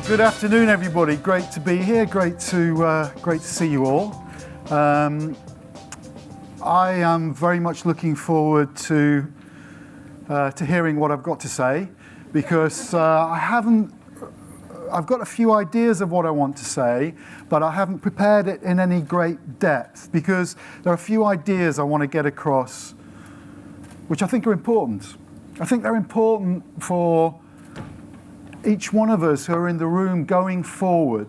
Good afternoon, everybody. Great to be here. Great to see you all. I am very much looking forward to hearing what I've got to say, because I've got a few ideas of what I want to say, but I haven't prepared it in any great depth, because there are a few ideas I want to get across which I think are important. I think they're important for each one of us who are in the room going forward,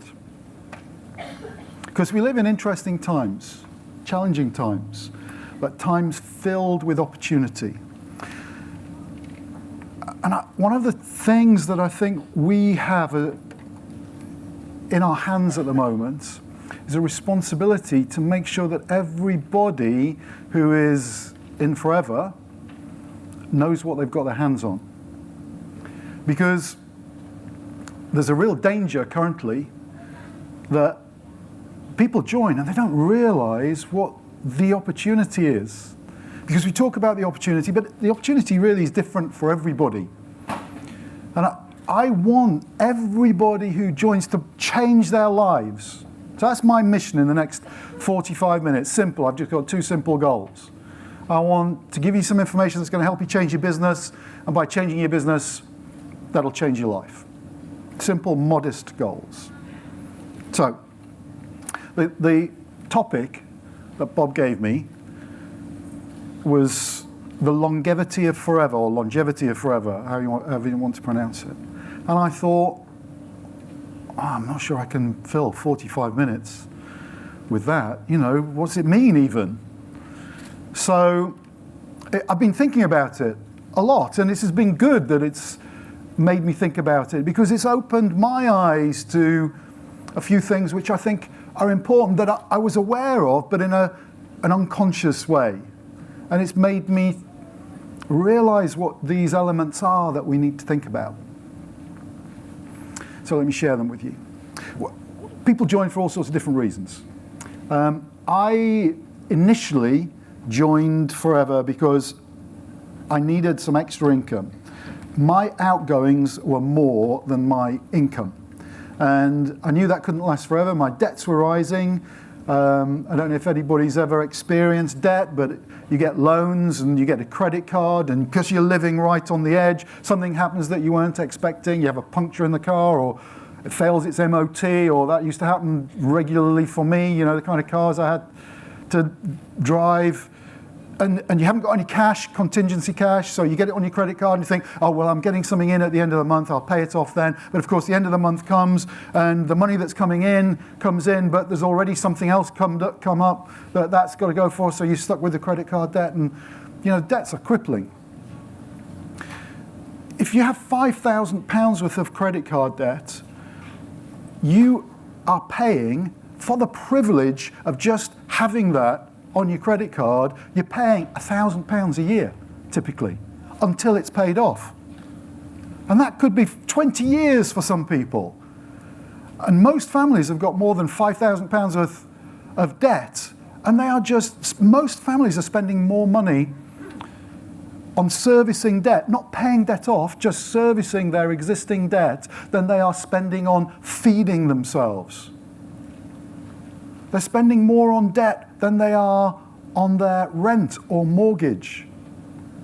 because we live in interesting times, challenging times, but times filled with opportunity. And one of the things that I think we have in our hands at the moment is a responsibility to make sure that everybody who is in forever knows what they've got their hands on. Because there's a real danger currently that people join and they don't realize what the opportunity is. Because we talk about the opportunity, but the opportunity really is different for everybody. And I want everybody who joins to change their lives. So that's my mission in the next 45 minutes. Simple. I've just got two simple goals. I want to give you some information that's going to help you change your business, and by changing your business, that'll change your life. Simple, modest goals. So, the topic that Bob gave me was the longevity of forever, or longevity of forever, however you want to pronounce it. And I thought, I'm not sure I can fill 45 minutes with that. You know, what's it mean even? So, I've been thinking about it a lot, and this has been good that it's made me think about it, because it's opened my eyes to a few things which I think are important that I was aware of, but in an unconscious way. And it's made me realize what these elements are that we need to think about. So let me share them with you. People join for all sorts of different reasons. I initially joined Forever because I needed some extra income. My outgoings were more than my income. And I knew that couldn't last forever. My debts were rising. I don't know if anybody's ever experienced debt, but you get loans and you get a credit card, and because you're living right on the edge, something happens that you weren't expecting. You have a puncture in the car, or it fails its MOT, or that used to happen regularly for me, you know, the kind of cars I had to drive. And you haven't got any cash, contingency cash, so you get it on your credit card and you think, oh, well, I'm getting something in at the end of the month, I'll pay it off then. But of course, the end of the month comes, and the money that's coming in comes in, but there's already something else come up that's got to go for, so you're stuck with the credit card debt, and you know, debts are crippling. If you have £5,000 worth of credit card debt, you are paying for the privilege of just having that on your credit card. You're paying £1,000 a year, typically, until it's paid off. And that could be 20 years for some people. And most families have got more than £5,000 worth of debt, and most families are spending more money on servicing debt, not paying debt off, just servicing their existing debt, than they are spending on feeding themselves. They're spending more on debt than they are on their rent or mortgage.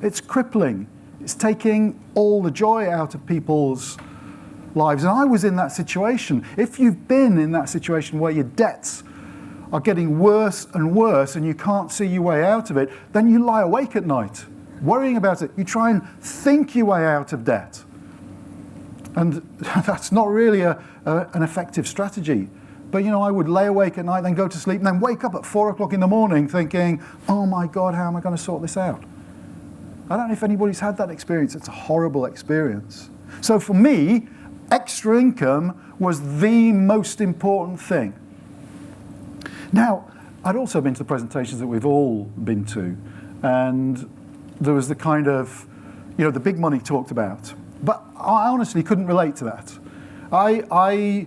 It's crippling. It's taking all the joy out of people's lives. And I was in that situation. If you've been in that situation where your debts are getting worse and worse and you can't see your way out of it, then you lie awake at night worrying about it. You try and think your way out of debt. And that's not really an effective strategy. But, you know, I would lay awake at night, then go to sleep, and then wake up at 4 o'clock in the morning thinking, oh my God, how am I going to sort this out? I don't know if anybody's had that experience. It's a horrible experience. So for me, extra income was the most important thing. Now, I'd also been to the presentations that we've all been to, and there was the kind of, you know, the big money talked about. But I honestly couldn't relate to that. I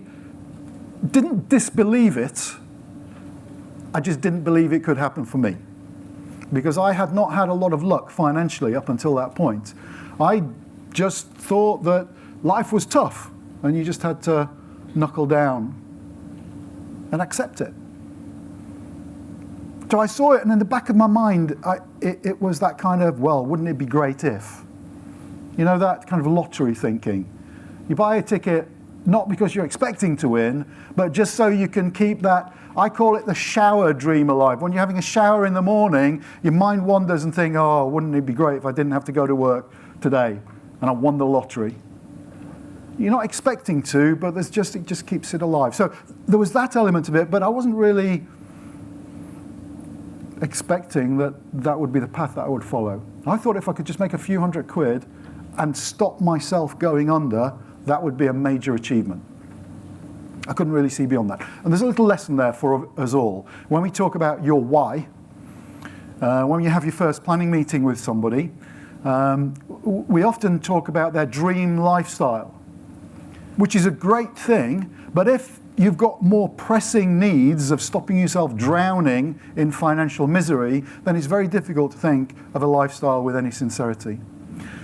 didn't disbelieve it, I just didn't believe it could happen for me. Because I had not had a lot of luck financially up until that point. I just thought that life was tough and you just had to knuckle down and accept it. So I saw it, and in the back of my mind, it was that kind of, well, wouldn't it be great if? You know, that kind of lottery thinking. You buy a ticket not because you're expecting to win, but just so you can keep that, I call it the shower dream alive. When you're having a shower in the morning, your mind wanders and think, oh, wouldn't it be great if I didn't have to go to work today and I won the lottery. You're not expecting to, but it just keeps it alive. So there was that element of it, but I wasn't really expecting that would be the path that I would follow. I thought if I could just make a few £100 and stop myself going under, that would be a major achievement. I couldn't really see beyond that. And there's a little lesson there for us all. When we talk about your why, when you have your first planning meeting with somebody, we often talk about their dream lifestyle, which is a great thing, but if you've got more pressing needs of stopping yourself drowning in financial misery, then it's very difficult to think of a lifestyle with any sincerity.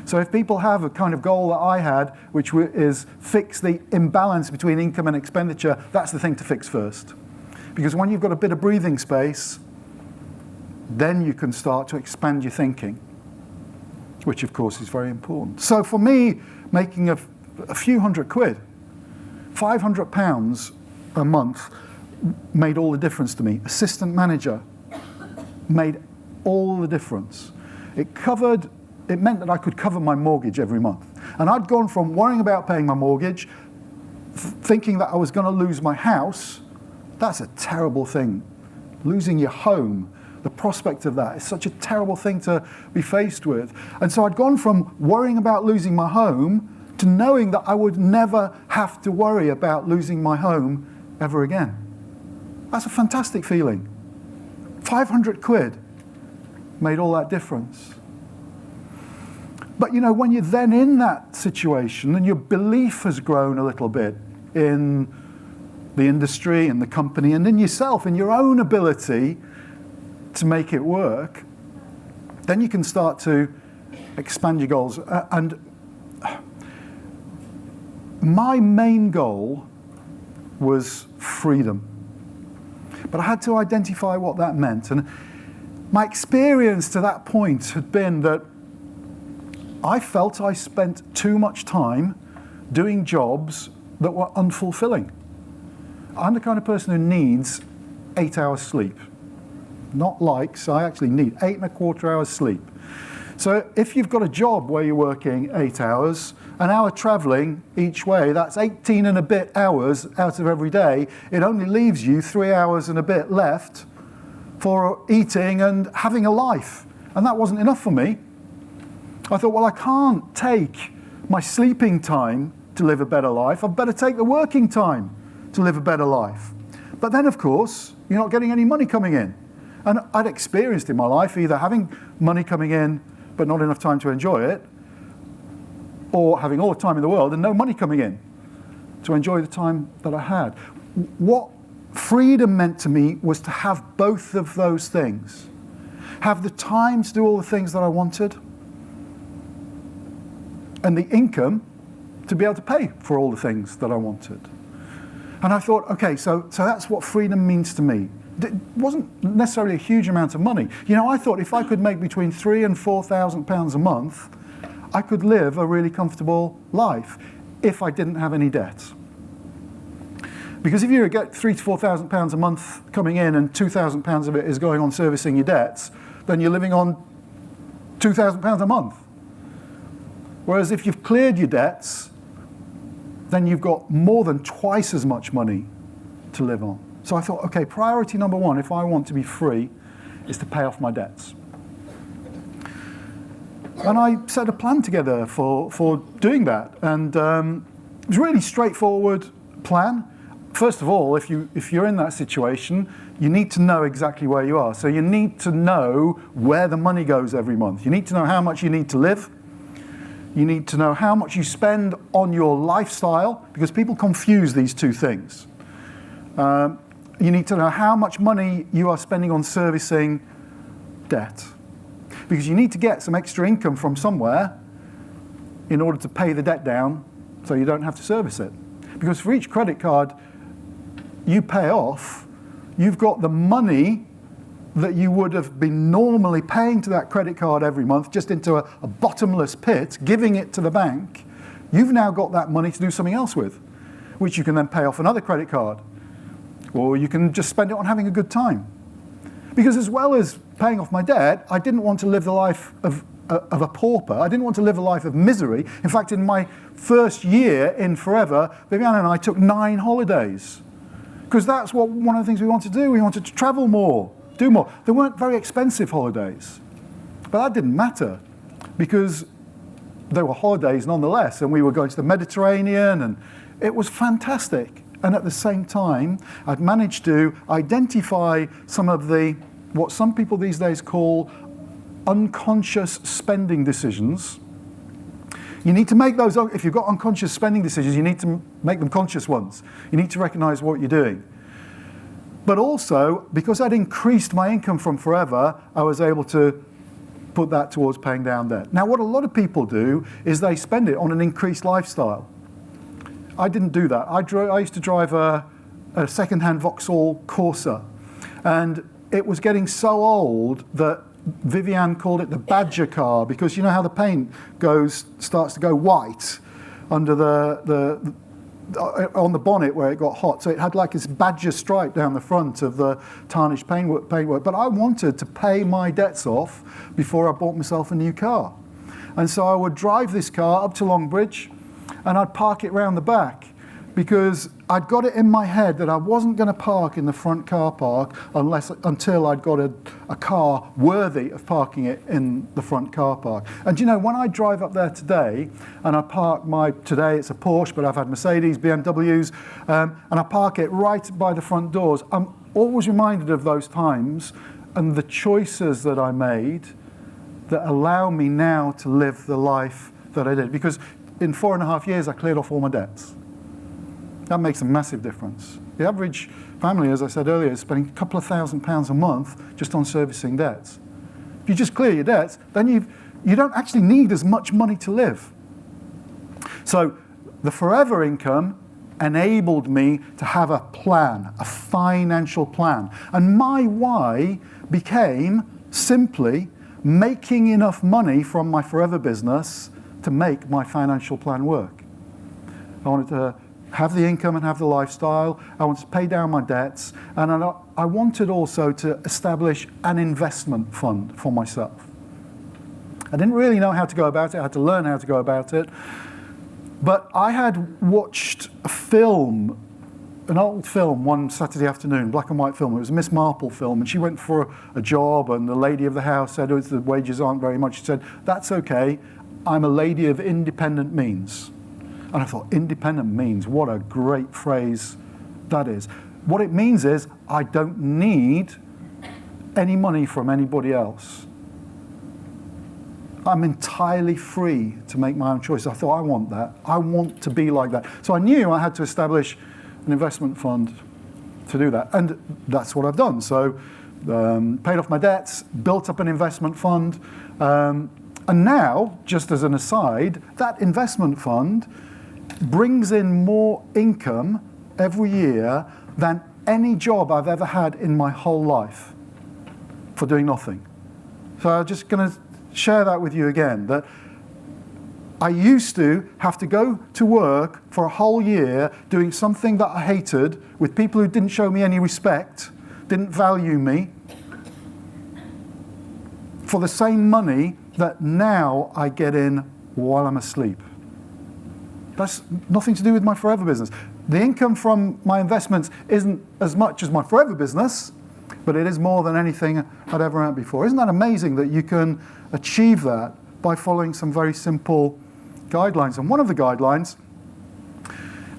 So if people have a kind of goal that I had, which is fix the imbalance between income and expenditure, that's the thing to fix first. Because when you've got a bit of breathing space, then you can start to expand your thinking, which of course is very important. So for me, making a few £100, £500 a month made all the difference to me. Assistant manager made all the difference. It meant that I could cover my mortgage every month. And I'd gone from worrying about paying my mortgage, thinking that I was going to lose my house. That's a terrible thing. Losing your home, the prospect of that is such a terrible thing to be faced with. And so I'd gone from worrying about losing my home to knowing that I would never have to worry about losing my home ever again. That's a fantastic feeling. £500 made all that difference. But you know, when you're then in that situation and your belief has grown a little bit in the industry and the company and in yourself, in your own ability to make it work, then you can start to expand your goals. And my main goal was freedom. But I had to identify what that meant. And my experience to that point had been that I felt I spent too much time doing jobs that were unfulfilling. I'm the kind of person who needs 8 hours sleep. Not likes, I actually need 8.25 hours sleep. So if you've got a job where you're working 8 hours, an hour traveling each way, that's 18 and a bit hours out of every day. It only leaves you 3 hours and a bit left for eating and having a life. And that wasn't enough for me. I thought, well, I can't take my sleeping time to live a better life. I'd better take the working time to live a better life. But then, of course, you're not getting any money coming in. And I'd experienced in my life either having money coming in but not enough time to enjoy it, or having all the time in the world and no money coming in to enjoy the time that I had. What freedom meant to me was to have both of those things. Have the time to do all the things that I wanted, and the income to be able to pay for all the things that I wanted. And I thought, okay, so that's what freedom means to me. It wasn't necessarily a huge amount of money. You know, I thought if I could make between £3,000 and £4,000 a month, I could live a really comfortable life if I didn't have any debt. Because if you get £3,000 to £4,000 a month coming in and £2,000 of it is going on servicing your debts, then you're living on £2,000 a month. Whereas if you've cleared your debts, then you've got more than twice as much money to live on. So I thought, okay, priority number one, if I want to be free, is to pay off my debts. And I set a plan together for doing that. And it was a really straightforward plan. First of all, if you're in that situation, you need to know exactly where you are. So you need to know where the money goes every month. You need to know how much you need to live. You need to know how much you spend on your lifestyle, because people confuse these two things. You need to know how much money you are spending on servicing debt, because you need to get some extra income from somewhere in order to pay the debt down so you don't have to service it. because for each credit card you pay off, you've got the money that you would have been normally paying to that credit card every month just into a bottomless pit, giving it to the bank. You've now got that money to do something else with, which you can then pay off another credit card. Or you can just spend it on having a good time. Because as well as paying off my debt, I didn't want to live the life of a pauper. I didn't want to live a life of misery. In fact, in my first year in Forever, Vivian and I took 9 holidays. Because that's one of the things we wanted to do. We wanted to travel more, do more. They weren't very expensive holidays. But that didn't matter, because they were holidays nonetheless, and we were going to the Mediterranean, and it was fantastic. And at the same time, I'd managed to identify some of what some people these days call unconscious spending decisions. You need to make those, if you've got unconscious spending decisions, you need to make them conscious ones. You need to recognize what you're doing. But also, because I'd increased my income from Forever, I was able to put that towards paying down debt. Now, what a lot of people do is they spend it on an increased lifestyle. I didn't do that. I used to drive a second-hand Vauxhall Corsa, and it was getting so old that Vivian called it the Badger car, because you know how the paint starts to go white under on the bonnet where it got hot. So it had like this badger stripe down the front of the tarnished paintwork. But I wanted to pay my debts off before I bought myself a new car. And so I would drive this car up to Longbridge, and I'd park it round the back, because I'd got it in my head that I wasn't going to park in the front car park until I'd got a car worthy of parking it in the front car park. And you know, when I drive up there today, and I park today it's a Porsche, but I've had Mercedes, BMWs, and I park it right by the front doors, I'm always reminded of those times and the choices that I made that allow me now to live the life that I did. Because in 4.5 years, I cleared off all my debts. That makes a massive difference. The average family, as I said earlier, is spending a couple of £1,000s a month just on servicing debts. If you just clear your debts, then you don't actually need as much money to live. So the Forever income enabled me to have a plan, a financial plan. And my why became simply making enough money from my Forever business to make my financial plan work. I wanted to have the income and have the lifestyle. I wanted to pay down my debts. And I wanted also to establish an investment fund for myself. I didn't really know how to go about it. I had to learn how to go about it. But I had watched a film, an old film, one Saturday afternoon, black and white film. It was a Miss Marple film, and she went for a job, and the lady of the house said, the wages aren't very much. She said, that's okay, I'm a lady of independent means. And I thought, independent means, what a great phrase that is. What it means is, I don't need any money from anybody else. I'm entirely free to make my own choice. I thought, I want that. I want to be like that. So I knew I had to establish an investment fund to do that. And that's what I've done. So paid off my debts, built up an investment fund. And now, just as an aside, that investment fund brings in more income every year than any job I've ever had in my whole life for doing nothing. So I'm just going to share that with you again, that I used to have to go to work for a whole year doing something that I hated with people who didn't show me any respect, didn't value me, for the same money that now I get in while I'm asleep. That's nothing to do with my Forever business. The income from my investments isn't as much as my Forever business, but it is more than anything I'd ever earned before. Isn't that amazing that you can achieve that by following some very simple guidelines? And one of the guidelines,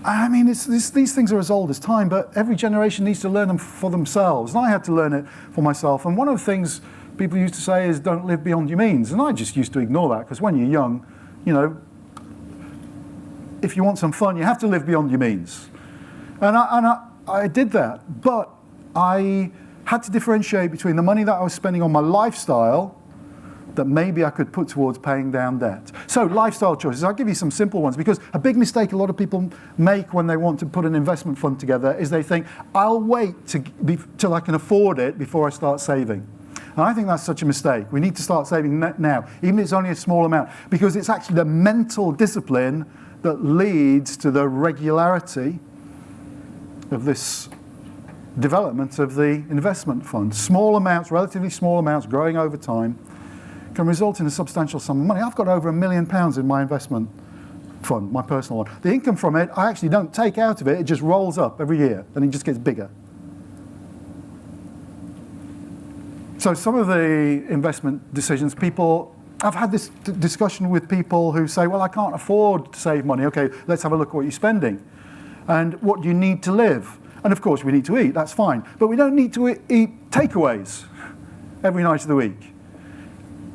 I mean, these things are as old as time, but every generation needs to learn them for themselves. And I had to learn it for myself. And one of the things people used to say is, don't live beyond your means. And I just used to ignore that, because when you're young, you know, if you want some fun, you have to live beyond your means. And I did that, but I had to differentiate between the money that I was spending on my lifestyle that maybe I could put towards paying down debt. So lifestyle choices, I'll give you some simple ones, because a big mistake a lot of people make when they want to put an investment fund together is they think, I'll wait till I can afford it before I start saving. And I think that's such a mistake. We need to start saving now, even if it's only a small amount, because it's actually the mental discipline that leads to the regularity of this development of the investment fund. Small amounts, relatively small amounts, growing over time, can result in a substantial sum of money. I've got over £1 million in my investment fund, my personal one. The income from it, I actually don't take out of it, it just rolls up every year, and it just gets bigger. So some of the investment decisions, I've had this discussion with people who say, well, I can't afford to save money. Okay, let's have a look at what you're spending. And what do you need to live? And of course, we need to eat, that's fine. But we don't need to eat takeaways every night of the week.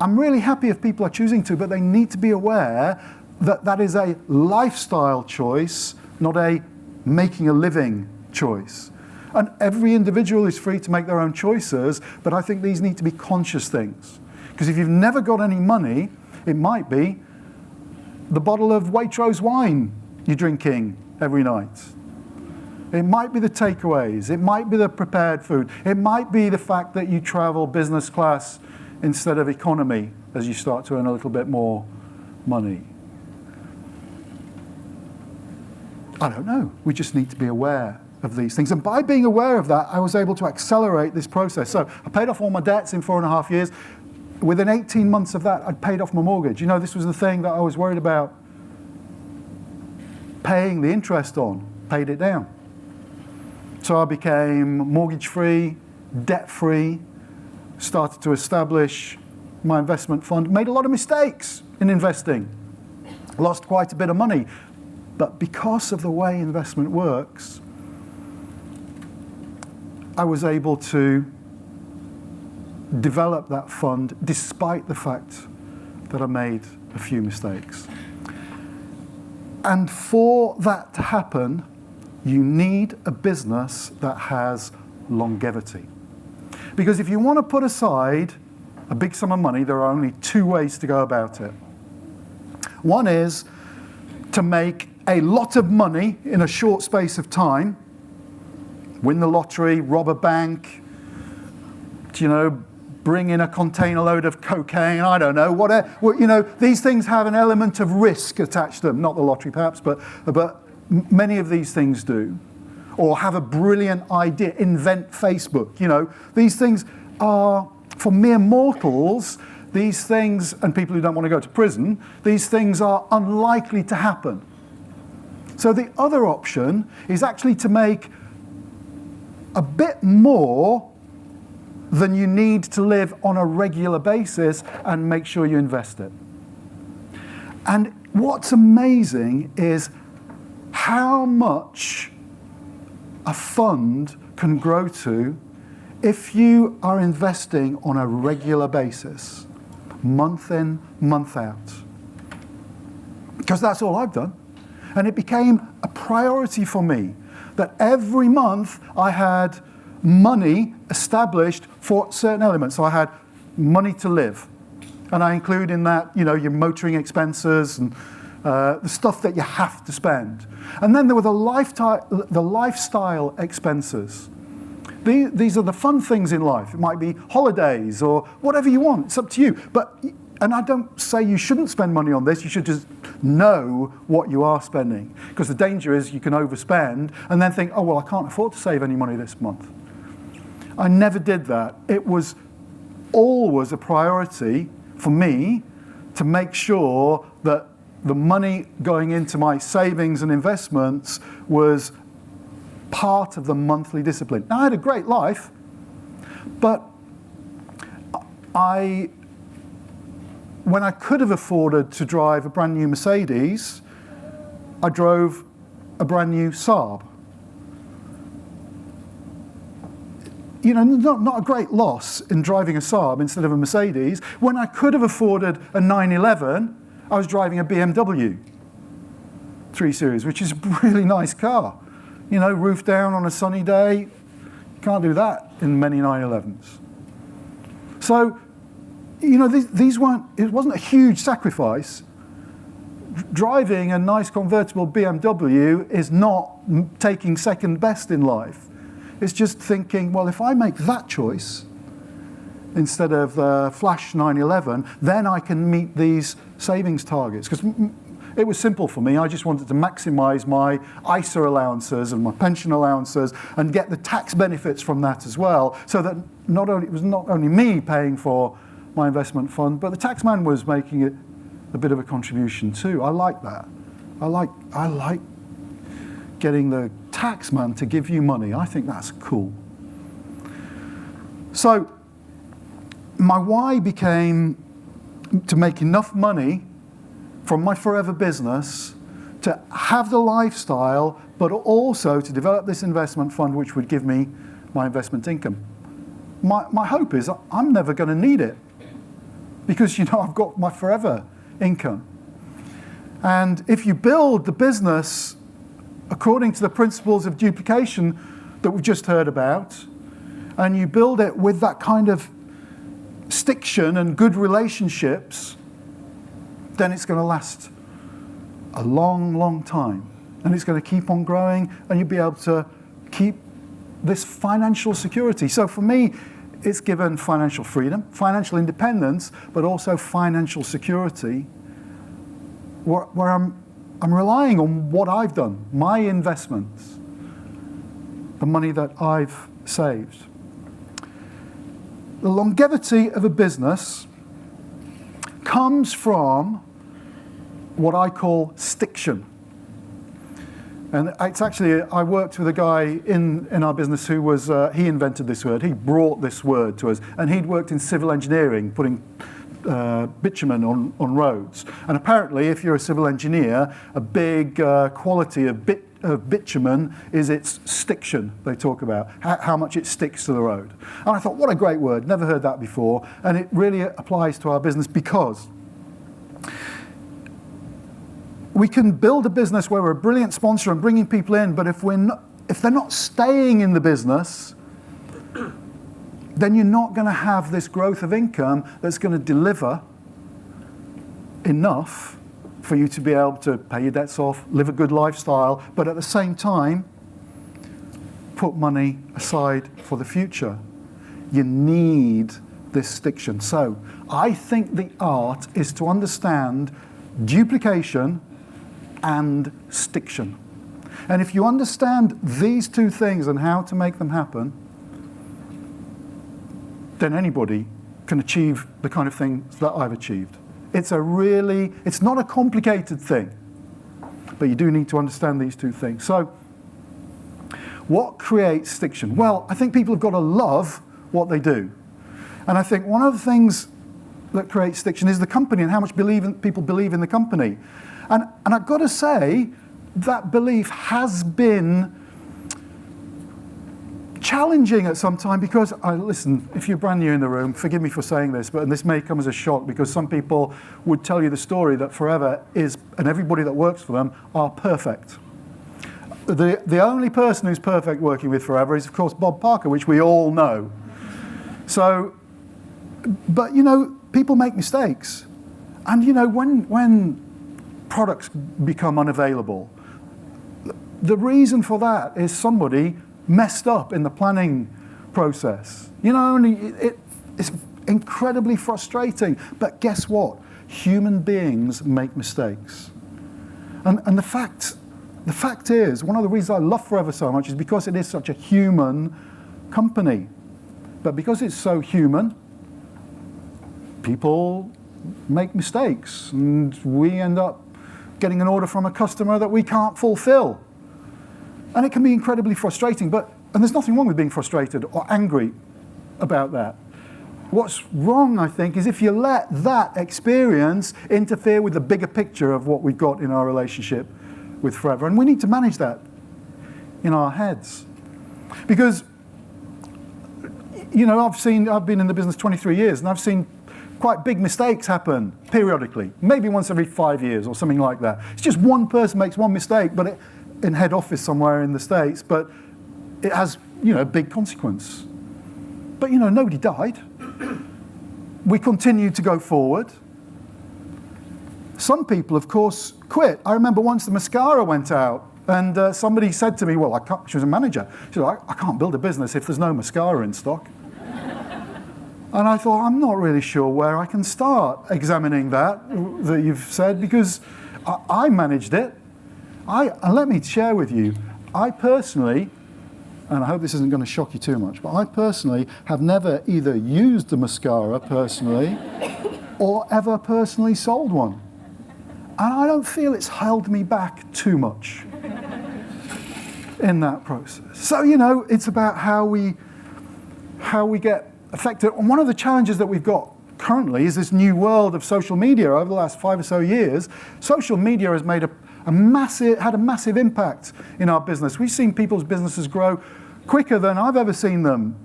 I'm really happy if people are choosing to, but they need to be aware that that is a lifestyle choice, not a making a living choice. And every individual is free to make their own choices, but I think these need to be conscious things. Because if you've never got any money, it might be the bottle of Waitrose wine you're drinking every night. It might be the takeaways. It might be the prepared food. It might be the fact that you travel business class instead of economy as you start to earn a little bit more money. I don't know. We just need to be aware of these things. And by being aware of that, I was able to accelerate this process. So I paid off all my debts in 4.5 years. Within 18 months of that, I'd paid off my mortgage. You know, this was the thing that I was worried about paying the interest on, paid it down. So I became mortgage-free, debt-free, started to establish my investment fund, made a lot of mistakes in investing, lost quite a bit of money. But because of the way investment works, I was able to develop that fund despite the fact that I made a few mistakes. And for that to happen, you need a business that has longevity. Because if you want to put aside a big sum of money, there are only two ways to go about it. One is to make a lot of money in a short space of time, win the lottery, rob a bank, bring in a container load of cocaine, I don't know, whatever. These things have an element of risk attached to them, not the lottery perhaps, but many of these things do. Or have a brilliant idea, invent Facebook. These things are, for mere mortals, these things, and people who don't want to go to prison, these things are unlikely to happen. So the other option is actually to make a bit more than you need to live on a regular basis and make sure you invest it. And what's amazing is how much a fund can grow to if you are investing on a regular basis, month in, month out. Because that's all I've done. And it became a priority for me that every month I had money established for certain elements. So I had money to live. And I include in that, your motoring expenses and the stuff that you have to spend. And then there were the lifestyle expenses. These are the fun things in life. It might be holidays or whatever you want. It's up to you. And I don't say you shouldn't spend money on this. You should just know what you are spending. Because the danger is you can overspend and then think, oh, well, I can't afford to save any money this month. I never did that. It was always a priority for me to make sure that the money going into my savings and investments was part of the monthly discipline. Now, I had a great life, but when I could have afforded to drive a brand new Mercedes, I drove a brand new Saab. Not a great loss in driving a Saab instead of a Mercedes. When I could have afforded a 911, I was driving a BMW 3 Series, which is a really nice car. Roof down on a sunny day. You can't do that in many 911s. So these weren't, it wasn't a huge sacrifice. Driving a nice convertible BMW is not taking second best in life. It's just thinking, well, if I make that choice instead of Flash 911, then I can meet these savings targets. Because it was simple for me. I just wanted to maximize my ISA allowances and my pension allowances and get the tax benefits from that as well, so that it was not only me paying for my investment fund, but the tax man was making it a bit of a contribution too. I like that. I like getting the tax man to give you money. I think that's cool. So my why became to make enough money from my forever business to have the lifestyle, but also to develop this investment fund which would give me my investment income. My hope is I'm never going to need it because, I've got my forever income. And if you build the business according to the principles of duplication that we've just heard about, and you build it with that kind of stiction and good relationships, then it's going to last a long, long time. And it's going to keep on growing, and you'll be able to keep this financial security. So for me, it's given financial freedom, financial independence, but also financial security, where I'm relying on what I've done, my investments, the money that I've saved. The longevity of a business comes from what I call stiction. And it's actually, I worked with a guy in our business who was, he invented this word, he brought this word to us, and he'd worked in civil engineering, putting bitumen on roads. And apparently, if you're a civil engineer, a big quality of bitumen is its stiction, they talk about, how much it sticks to the road. And I thought, what a great word, never heard that before, and it really applies to our business because we can build a business where we're a brilliant sponsor and bringing people in, but if they're not staying in the business, then you're not going to have this growth of income that's going to deliver enough for you to be able to pay your debts off, live a good lifestyle, but at the same time, put money aside for the future. You need this stiction. So I think the art is to understand duplication and stiction. And if you understand these two things and how to make them happen, then anybody can achieve the kind of things that I've achieved. It's not a complicated thing, but you do need to understand these two things. So, what creates stiction? Well, I think people have got to love what they do. And I think one of the things that creates stiction is the company and how much people believe in the company. And I've got to say, that belief has been challenging at some time because, listen, if you're brand new in the room, forgive me for saying this, and this may come as a shock because some people would tell you the story that Forever is, and everybody that works for them, are perfect. The only person who's perfect working with Forever is, of course, Bob Parker, which we all know. So, but, people make mistakes. And, when products become unavailable, the reason for that is somebody messed up in the planning process. It's incredibly frustrating. But guess what? Human beings make mistakes. And the fact is, one of the reasons I love Forever so much is because it is such a human company. But because it's so human, people make mistakes. And we end up getting an order from a customer that we can't fulfill. And it can be incredibly frustrating, and there's nothing wrong with being frustrated or angry about that. What's wrong, I think, is if you let that experience interfere with the bigger picture of what we've got in our relationship with Forever. And we need to manage that in our heads. Because, I've been in the business 23 years, and I've seen quite big mistakes happen periodically, maybe once every 5 years or something like that. It's just one person makes one mistake, but in head office somewhere in the States, but it has, a big consequence. But, nobody died. we continue to go forward. Some people, of course, quit. I remember once the mascara went out, and somebody said to me, well, she was a manager. She said, I can't build a business if there's no mascara in stock. And I thought, I'm not really sure where I can start examining that you've said, because I managed it. And let me share with you, I personally, and I hope this isn't going to shock you too much, but I personally have never either used the mascara personally or ever personally sold one. And I don't feel it's held me back too much in that process. So, it's about how we get affected. And one of the challenges that we've got currently is this new world of social media. Over the last 5 or so years, social media has made had a massive impact in our business. We've seen people's businesses grow quicker than I've ever seen them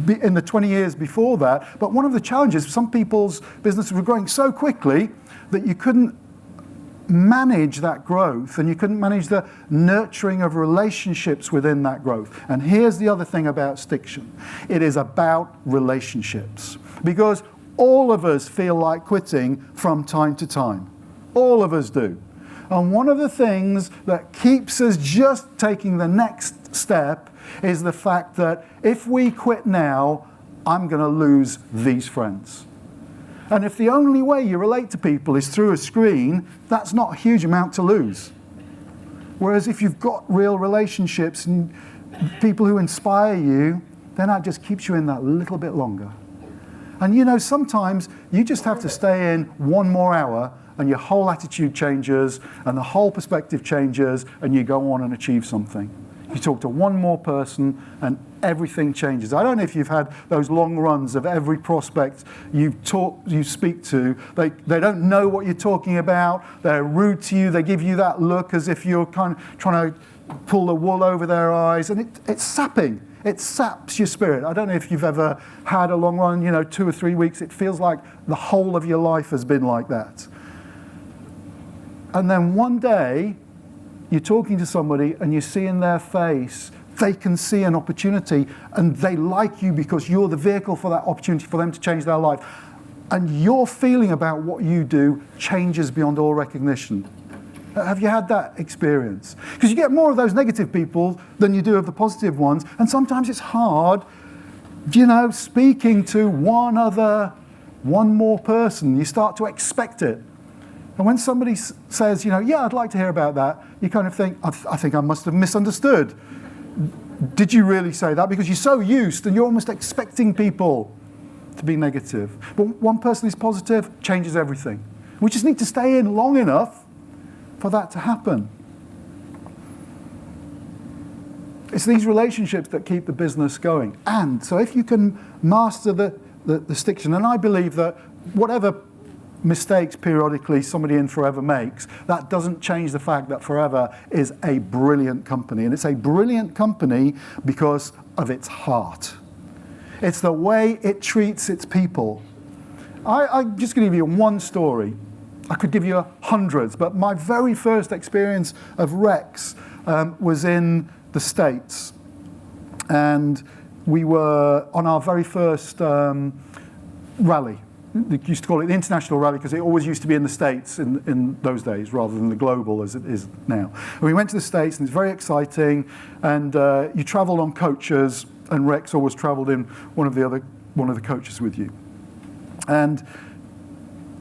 in the 20 years before that. But one of the challenges, some people's businesses were growing so quickly that you couldn't manage that growth, and you couldn't manage the nurturing of relationships within that growth. And here's the other thing about Stiction. It is about relationships, because all of us feel like quitting from time to time. All of us do. And one of the things that keeps us just taking the next step is the fact that if we quit now, I'm going to lose these friends. And if the only way you relate to people is through a screen, that's not a huge amount to lose. Whereas if you've got real relationships and people who inspire you, then that just keeps you in that little bit longer. And sometimes you just have to stay in one more hour and your whole attitude changes and the whole perspective changes and you go on and achieve something. You talk to one more person and everything changes. I don't know if you've had those long runs of every prospect you speak to. They don't know what you're talking about. They're rude to you. They give you that look as if you're kind of trying to pull the wool over their eyes. And it's sapping. It saps your spirit. I don't know if you've ever had a long run, 2 or 3 weeks. It feels like the whole of your life has been like that. And then one day, you're talking to somebody and you see in their face, they can see an opportunity and they like you because you're the vehicle for that opportunity for them to change their life. And your feeling about what you do changes beyond all recognition. Have you had that experience? Because you get more of those negative people than you do of the positive ones. And sometimes it's hard, speaking to one more person. You start to expect it. And when somebody says, yeah, I'd like to hear about that, you kind of think, I think I must have misunderstood. Did you really say that? Because you're so used and you're almost expecting people to be negative. But one person is positive, changes everything. We just need to stay in long enough for that to happen. It's these relationships that keep the business going. And so if you can master the Stiction, and I believe that whatever mistakes periodically somebody in Forever makes, that doesn't change the fact that Forever is a brilliant company. And it's a brilliant company because of its heart. It's the way it treats its people. I'm just going to give you one story. I could give you hundreds, but my very first experience of Rex was in the States. And we were on our very first rally. They used to call it the international rally because it always used to be in the States in those days rather than the global as it is now. And we went to the States and it's very exciting, and you travel on coaches, and Rex always traveled in one of the coaches with you. And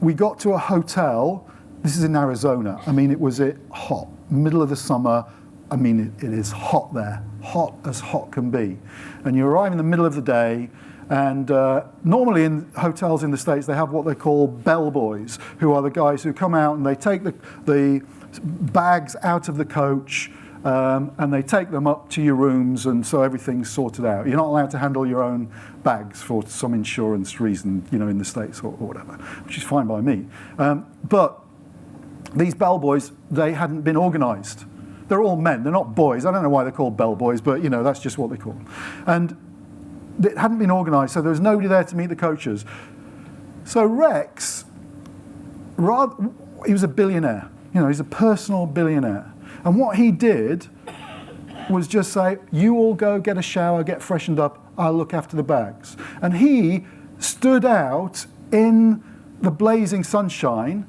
we got to a hotel. This is in Arizona. I mean, it was hot, middle of the summer. I mean, it is hot there, hot as hot can be. And you arrive in the middle of the day. And normally in hotels in the States, they have what they call bellboys, who are the guys who come out and they take the bags out of the coach and they take them up to your rooms, and so everything's sorted out. You're not allowed to handle your own bags for some insurance reason, in the States or whatever, which is fine by me. But these bellboys, they hadn't been organised. They're all men. They're not boys. I don't know why they're called bellboys, but that's just what they call them. And it hadn't been organised, so there was nobody there to meet the coaches. So Rex, he was a billionaire. He's a personal billionaire. And what he did was just say, you all go get a shower, get freshened up, I'll look after the bags. And he stood out in the blazing sunshine,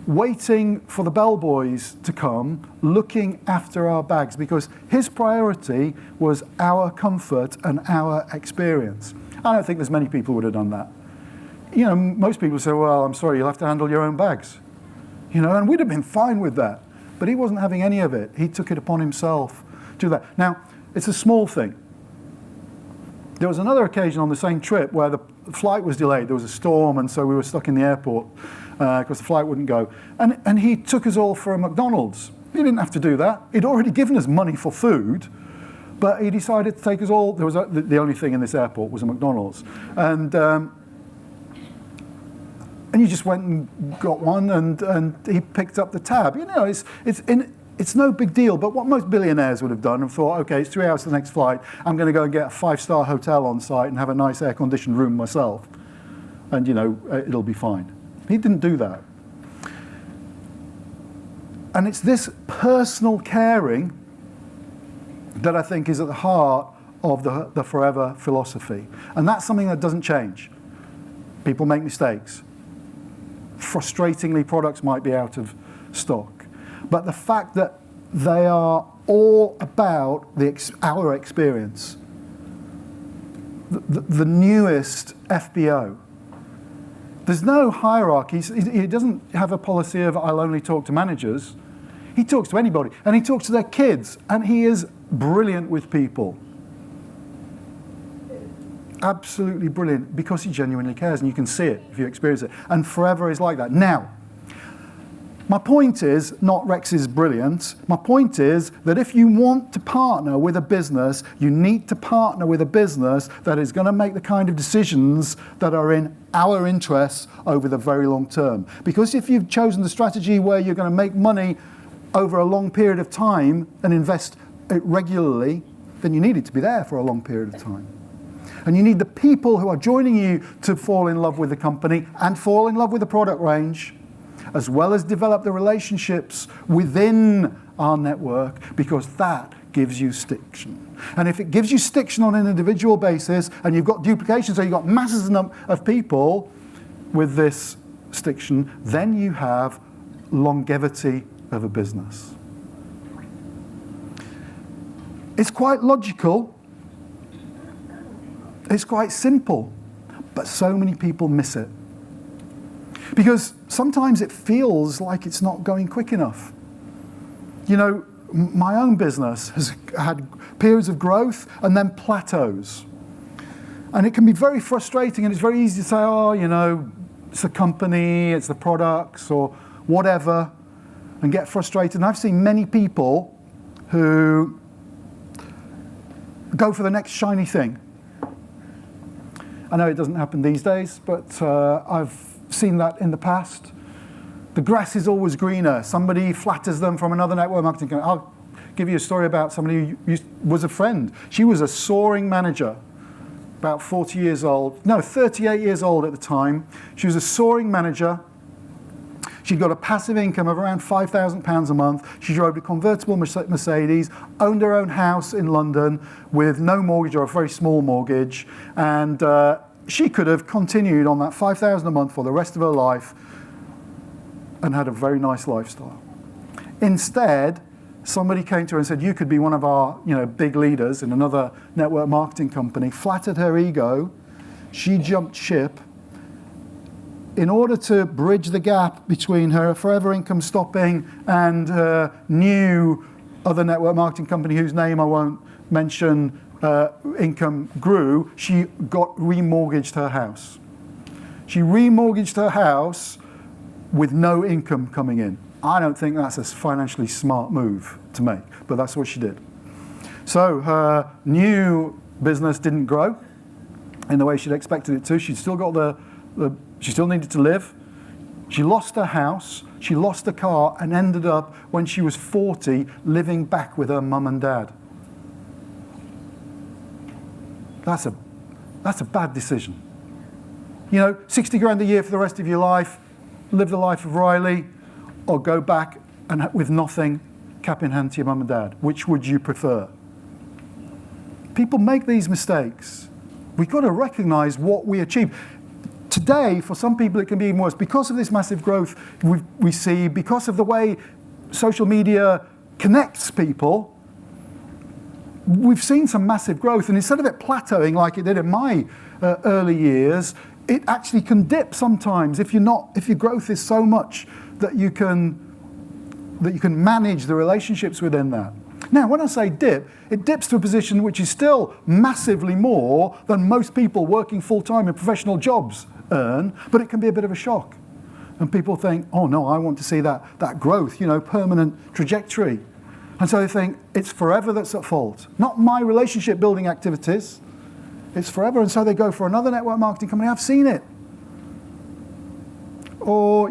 waiting for the bellboys to come, looking after our bags, because his priority was our comfort and our experience. I don't think there's many people who would have done that. You know, most people say, well, I'm sorry, you'll have to handle your own bags. You know, and we'd have been fine with that. But he wasn't having any of it. He took it upon himself to do that. Now, it's a small thing. There was another occasion on the same trip where the flight was delayed. There was a storm, and so we were stuck in the airport because the flight wouldn't go. And he took us all for a McDonald's. He didn't have to do that. He'd already given us money for food, but he decided to take us all. There was the only thing in this airport was a McDonald's. And you just went and got one, and he picked up the tab. You know, it's no big deal, but what most billionaires would have done and thought, okay, it's 3 hours to the next flight, I'm going to go and get a 5-star hotel on site and have a nice air-conditioned room myself, and, you know, it'll be fine. He didn't do that. And it's this personal caring that I think is at the heart of the forever philosophy. And that's something that doesn't change. People make mistakes. Frustratingly, products might be out of stock. But the fact that they are all about our experience, the newest FBO. There's no hierarchy. He doesn't have a policy of I'll only talk to managers. He talks to anybody, and he talks to their kids, and he is brilliant with people. Absolutely brilliant, because he genuinely cares, and you can see it if you experience it. And forever is like that. Now, my point is not Rex is brilliant. My point is that if you want to partner with a business, you need to partner with a business that is going to make the kind of decisions that are in our interests over the very long term. Because if you've chosen the strategy where you're going to make money over a long period of time and invest it regularly, then you need it to be there for a long period of time. And you need the people who are joining you to fall in love with the company and fall in love with the product range, as well as develop the relationships within our network, because that gives you stiction. And if it gives you stiction on an individual basis, and you've got duplication, so you've got masses of people with this stiction, then you have longevity of a business. It's quite logical. It's quite simple, but so many people miss it. Because sometimes it feels like it's not going quick enough. You know, my own business has had periods of growth and then plateaus. And it can be very frustrating, and it's very easy to say, oh, you know, it's the company, it's the products, or whatever, and get frustrated. And I've seen many people who go for the next shiny thing. I know it doesn't happen these days, but I've seen that in the past. The grass is always greener. Somebody flatters them from another network marketing company. I'll give you a story about somebody who was a friend. She was a soaring manager, about 38 years old at the time. She was a soaring manager. She'd got a passive income of around £5,000 a month. She drove a convertible Mercedes, owned her own house in London with no mortgage or a very small mortgage, and she could have continued on that £5,000 a month for the rest of her life and had a very nice lifestyle. Instead, somebody came to her and said, you could be one of our big leaders in another network marketing company, flattered her ego. She jumped ship. In order to bridge the gap between her forever income stopping and her new other network marketing company, whose name I won't mention, income grew, she remortgaged her house. She remortgaged her house with no income coming in. I don't think that's a financially smart move to make, but that's what she did. So her new business didn't grow in the way she'd expected it to. She'd still got she still needed to live. She lost her house, she lost the car, and ended up, when she was 40, living back with her mum and dad. That's a bad decision. 60 grand a year for the rest of your life, live the life of Riley, or go back and with nothing, cap in hand to your mum and dad. Which would you prefer? People make these mistakes. We've got to recognise what we achieve. Today, for some people, it can be even worse. Because of this massive growth we see, because of the way social media connects people, we've seen some massive growth. And instead of it plateauing like it did in my early years, it actually can dip sometimes if your growth is so much that you can manage the relationships within that. Now, when I say dip, it dips to a position which is still massively more than most people working full-time in professional jobs earn, but it can be a bit of a shock. And people think, oh no, I want to see that growth, permanent trajectory. And so they think, it's forever that's at fault. Not my relationship building activities, it's forever. And so they go for another network marketing company. I've seen it. Or,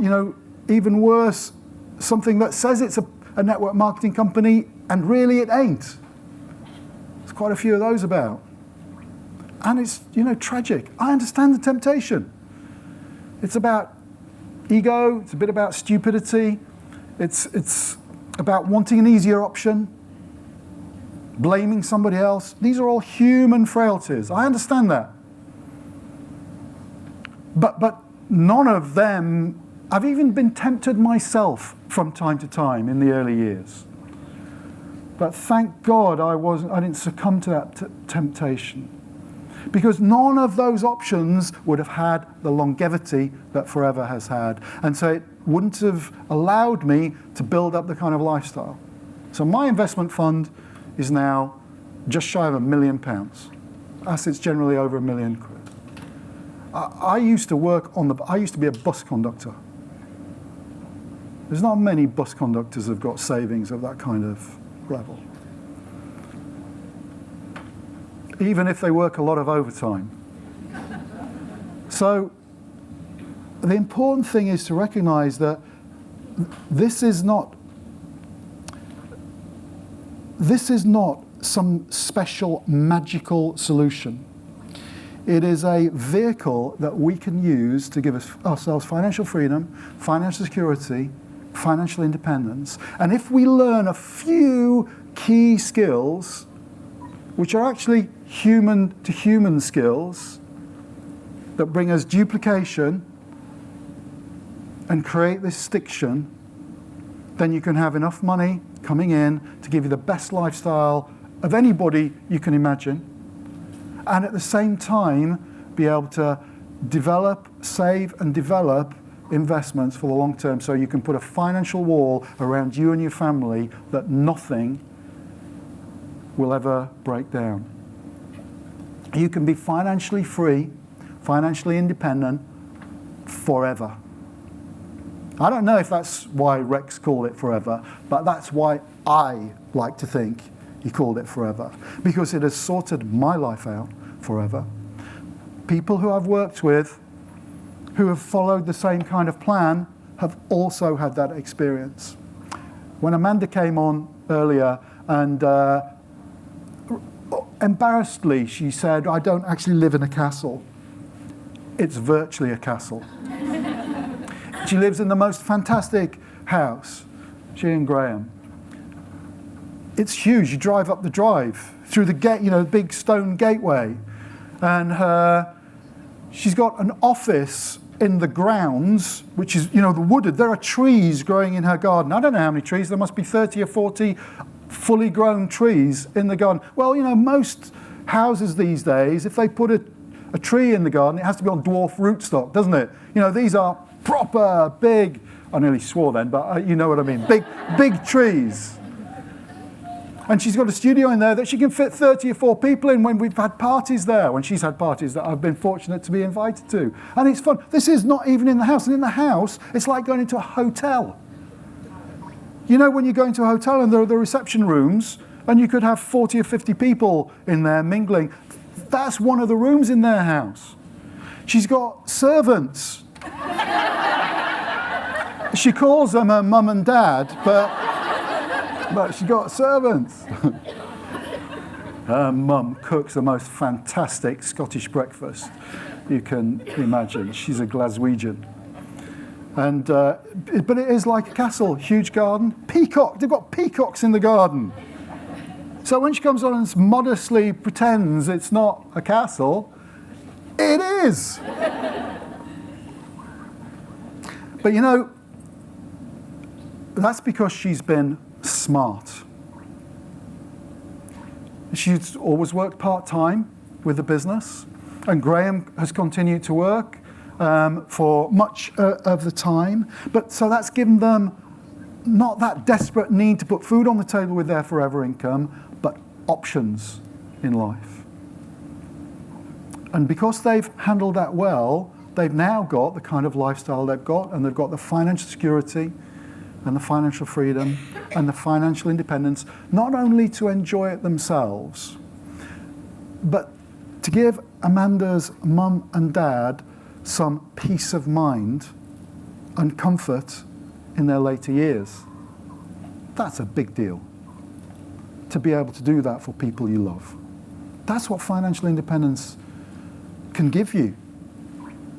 even worse, something that says it's a network marketing company and really it ain't. There's quite a few of those about. And it's, tragic. I understand the temptation. It's about ego, it's a bit about stupidity, it's about wanting an easier option, blaming somebody else. These are all human frailties. I understand that. But none of them, I've even been tempted myself from time to time in the early years. But thank God I didn't succumb to that temptation. Because none of those options would have had the longevity that Forever has had. And so it wouldn't have allowed me to build up the kind of lifestyle. So my investment fund is now just shy of £1 million. Assets generally over £1 million. I used to be a bus conductor. There's not many bus conductors who've got savings of that kind of level. Even if they work a lot of overtime. So the important thing is to recognize that this is not some special magical solution. It is a vehicle that we can use to give ourselves financial freedom, financial security, financial independence. And if we learn a few key skills, which are actually human-to-human skills that bring us duplication and create this stiction, then you can have enough money coming in to give you the best lifestyle of anybody you can imagine, and at the same time be able to save and develop investments for the long term, so you can put a financial wall around you and your family that nothing will ever break down. You can be financially free, financially independent forever. I don't know if that's why Rex called it Forever, but that's why I like to think he called it Forever, because it has sorted my life out forever. People who I've worked with who have followed the same kind of plan have also had that experience. When Amanda came on earlier and embarrassedly she said, I don't actually live in a castle. It's virtually a castle. She lives in the most fantastic house, she and Graham. It's huge. You drive up the drive through the gate, the big stone gateway. And she's got an office in the grounds, which is, the wooded. There are trees growing in her garden. I don't know how many trees. There must be 30 or 40 fully grown trees in the garden. Well, most houses these days, if they put a tree in the garden, it has to be on dwarf rootstock, doesn't it? These are proper big, I nearly swore then, but you know what I mean, big trees. And she's got a studio in there that she can fit 30 or 4 people in when we've had parties there, when she's had parties that I've been fortunate to be invited to. And it's fun. This is not even in the house. And in the house, it's like going into a hotel. When you go into a hotel and there are the reception rooms, and you could have 40 or 50 people in there mingling. That's one of the rooms in their house. She's got servants. She calls them her mum and dad, but she got servants. Her mum cooks the most fantastic Scottish breakfast you can imagine. She's a Glaswegian. And but it is like a castle, huge garden. They've got peacocks in the garden. So when she comes on and modestly pretends it's not a castle, It is. But you know, that's because she's been smart. She's always worked part-time with the business, and Graham has continued to work for much of the time. But so that's given them not that desperate need to put food on the table with their forever income, but options in life. And because they've handled that well, they've now got the kind of lifestyle they've got, and they've got the financial security and the financial freedom and the financial independence, not only to enjoy it themselves, but to give Amanda's mum and dad some peace of mind and comfort in their later years. That's a big deal, to be able to do that for people you love. That's what financial independence can give you.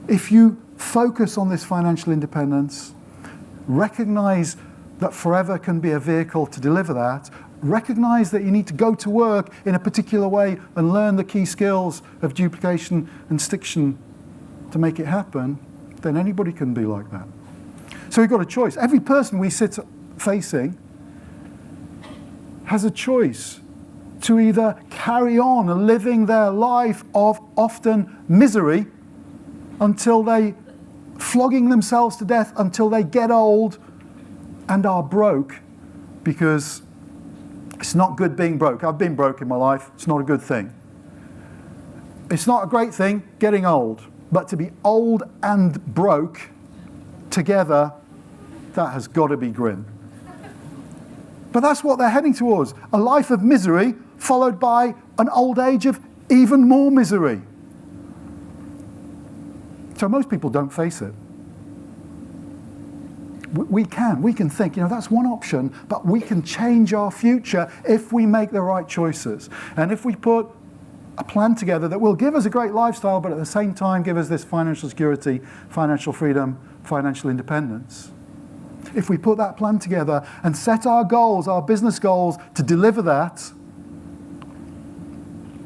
If you focus on this financial independence, recognize that Forever can be a vehicle to deliver that, recognize that you need to go to work in a particular way and learn the key skills of duplication and stiction to make it happen, then anybody can be like that. So we've got a choice. Every person we sit facing has a choice to either carry on living their life of often misery until they flogging themselves to death until they get old and are broke, because it's not good being broke. I've been broke in my life. It's not a good thing. It's not a great thing getting old, but to be old and broke together, that has got to be grim. But that's what they're heading towards, a life of misery followed by an old age of even more misery. So most people don't face it. We can think, that's one option, but we can change our future if we make the right choices. And if we put a plan together that will give us a great lifestyle, but at the same time give us this financial security, financial freedom, financial independence. If we put that plan together and set our goals, our business goals, to deliver that,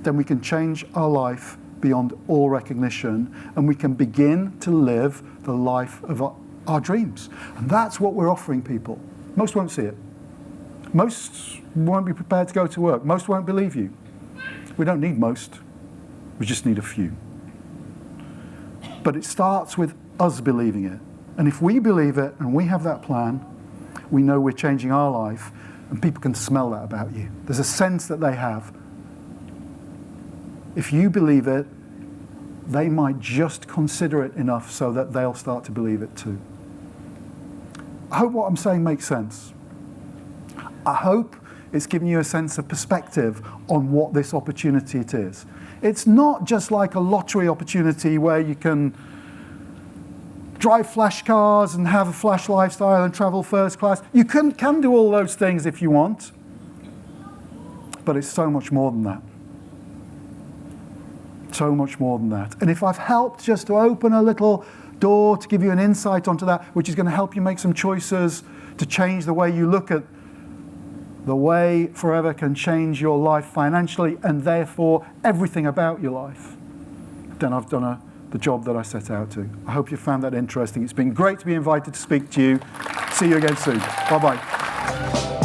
then we can change our life beyond all recognition, and we can begin to live the life of our dreams. And that's what we're offering people. Most won't see it. Most won't be prepared to go to work. Most won't believe you. We don't need most. We just need a few. But it starts with us believing it. And if we believe it and we have that plan, we know we're changing our life, and people can smell that about you. There's a sense that they have. If you believe it, they might just consider it enough so that they'll start to believe it too. I hope what I'm saying makes sense. I hope it's giving you a sense of perspective on what this opportunity it is. It's not just like a lottery opportunity where you can drive flash cars and have a flash lifestyle and travel first class. You can do all those things if you want, but it's so much more than that. So much more than that. And if I've helped just to open a little door to give you an insight onto that, which is going to help you make some choices to change the way you look at the way Forever can change your life financially and therefore everything about your life, then I've done the job that I set out to. I hope you found that interesting. It's been great to be invited to speak to you. See you again soon. Bye-bye.